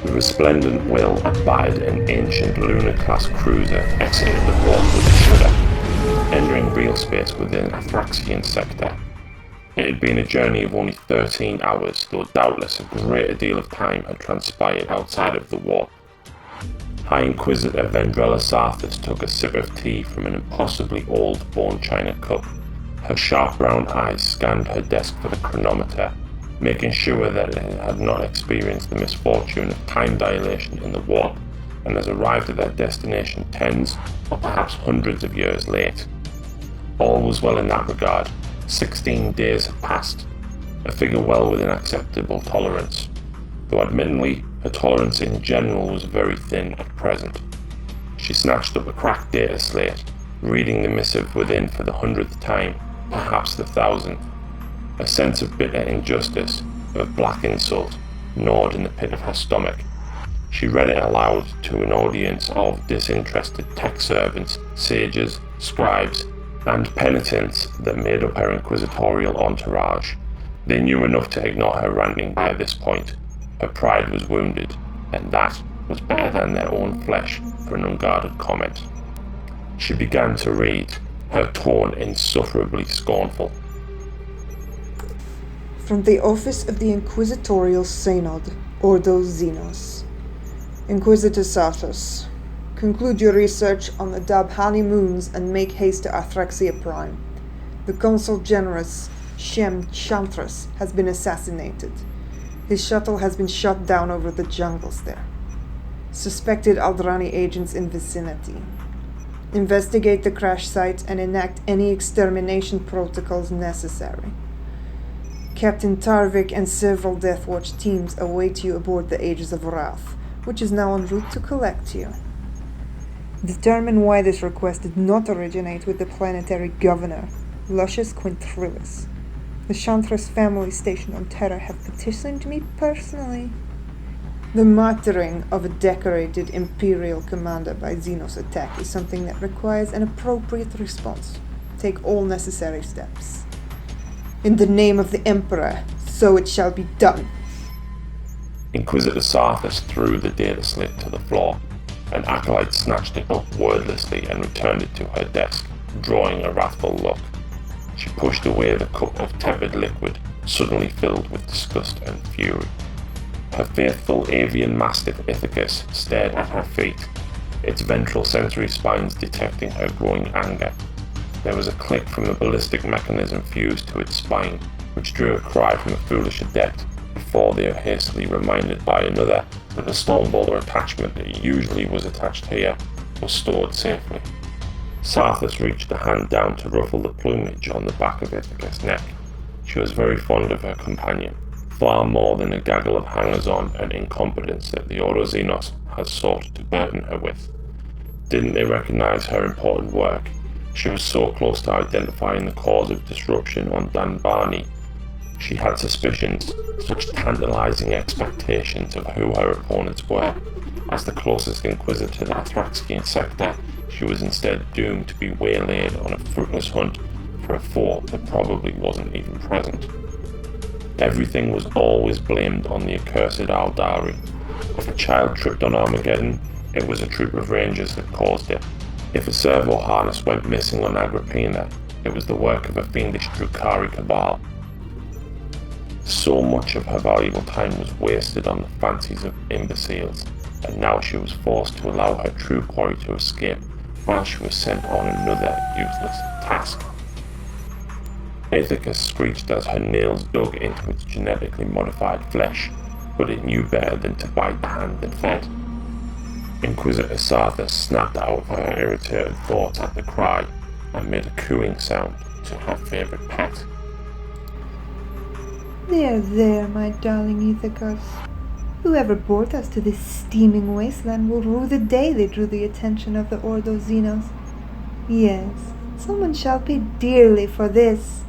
The resplendent whale spied an ancient lunar-class cruiser exited the port with a shudder, entering real space within the Athraxian sector. It had been a journey of only 13 hours, though doubtless a greater deal of time had transpired outside of the warp. High Inquisitor Vendrella Sarthis took a sip of tea from an impossibly old bone china cup. Her sharp brown eyes scanned her desk for the chronometer, making sure that it had not experienced the misfortune of time dilation in the warp and has arrived at their destination tens or perhaps hundreds of years late. All was well in that regard. 16 days had passed, a figure well within acceptable tolerance, though admittedly her tolerance in general was very thin at present. She snatched up a cracked data slate, reading the missive within for the 100th time, perhaps the 1000th. A sense of bitter injustice, of black insult, gnawed in the pit of her stomach. She read it aloud to an audience of disinterested tech servants, sages, scribes, and penitents that made up her inquisitorial entourage. They knew enough to ignore her ranting by this point. Her pride was wounded, and that was better than their own flesh for an unguarded comment. She began to read, her tone insufferably scornful. From the Office of the Inquisitorial Synod, Ordo Xenos. Inquisitor Sarthis, conclude your research on the Dabhani moons and make haste to Athraxia Prime. The Consul Generous, Shem Chantress, has been assassinated. His shuttle has been shot down over the jungles there. Suspected Aldrani agents in vicinity. Investigate the crash site and enact any extermination protocols necessary. Captain Tarvik and several Deathwatch teams await you aboard the Aegis of Wrath, which is now en route to collect you. Determine why this request did not originate with the planetary governor, Lucius Quintrilis. The Chantress family stationed on Terra have petitioned me personally. The martyring of a decorated Imperial commander by Xenos attack is something that requires an appropriate response. Take all necessary steps. In the name of the Emperor, so it shall be done. Inquisitor Sarthis threw the data slate to the floor. An acolyte snatched it up wordlessly and returned it to her desk, drawing a wrathful look. She pushed away the cup of tepid liquid, suddenly filled with disgust and fury. Her faithful avian mastiff Ithacus stared at her feet, its ventral sensory spines detecting her growing anger. There was a click from the ballistic mechanism fused to its spine, which drew a cry from a foolish adept, before they were hastily reminded by another that the Stormbolter attachment that usually was attached here was stored safely. Sarthis reached a hand down to ruffle the plumage on the back of Ithacus' neck. She was very fond of her companion, far more than a gaggle of hangers-on and incompetence that the Ordo Xenos had sought to burden her with. Didn't they recognize her important work? She was so close to identifying the cause of disruption on Danbani. She had suspicions, such tantalizing expectations of who her opponents were. As the closest Inquisitor to the Athraxian sector, she was instead doomed to be waylaid on a fruitless hunt for a foe that probably wasn't even present. Everything was always blamed on the accursed Aldari. If a child tripped on Armageddon, it was a troop of rangers that caused it. If a servo harness went missing on Agrippina, it was the work of a fiendish Drukhari cabal. So much of her valuable time was wasted on the fancies of imbeciles, and now she was forced to allow her true quarry to escape while she was sent on another useless task. Ithacus screeched as her nails dug into its genetically modified flesh, but it knew better than to bite the hand that fed. Inquisitor Sarthis snapped out of her irritated thoughts at the cry and made a cooing sound to her favourite pet. There, my darling Ithacus. Whoever brought us to this steaming wasteland will rue the day they drew the attention of the Ordo Xenos. Yes, someone shall pay dearly for this.